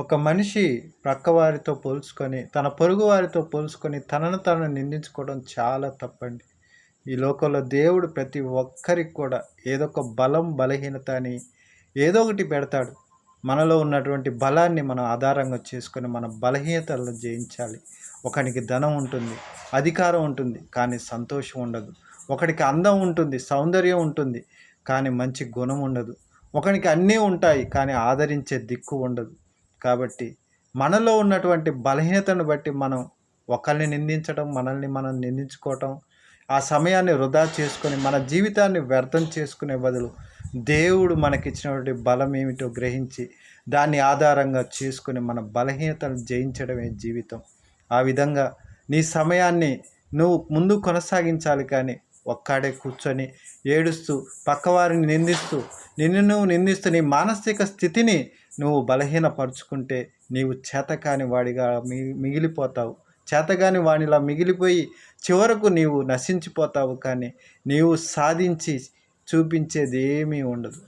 ఒక మనిషి ప్రక్కవారితో పోల్చుకొని, తన పొరుగు వారితో పోల్చుకొని తనను తాను నిందించుకోవడం చాలా తప్పండి. ఈ లోకంలో దేవుడు ప్రతి ఒక్కరికి కూడా ఏదో ఒక బలం, బలహీనత అని ఏదో ఒకటి పెడతాడు. మనలో ఉన్నటువంటి బలాన్ని మనం ఆధారంగా చేసుకొని మన బలహీనతలను జయించాలి. ఒకనికి ధనం ఉంటుంది, అధికారం ఉంటుంది, కానీ సంతోషం ఉండదు. ఒకడికి అందం ఉంటుంది, సౌందర్యం ఉంటుంది, కానీ మంచి గుణం ఉండదు. ఒకనికి అన్నీ ఉంటాయి, కానీ ఆదరించే దిక్కు ఉండదు. కాబట్టి మనలో ఉన్నటువంటి బలహీనతను బట్టి మనం ఒకరిని నిందించడం, మనల్ని మనం నిందించుకోవటం, ఆ సమయాన్ని వృధా చేసుకొని మన జీవితాన్ని వ్యర్థం చేసుకునే బదులు దేవుడు మనకిచ్చినటువంటి బలం ఏమిటో గ్రహించి దాన్ని ఆధారంగా చేసుకొని మన బలహీనతను జయించడమే జీవితం. ఆ విధంగా నీ సమయాన్ని నువ్వు ముందు కొనసాగించాలి, కానీ ఒక్కడే కూర్చొని ఏడుస్తూ పక్కవారిని నిందిస్తూ నిన్ను నిందిస్తూ నీ మానసిక స్థితిని నువ్వు బలహీనపరుచుకుంటే నీవు చేతకాని వాడిగా మిగిలిపోతావు. చేతగాని వానిలా మిగిలిపోయి చివరకు నీవు నశించిపోతావు, కానీ నీవు సాధించి చూపించేది ఏమీ ఉండదు.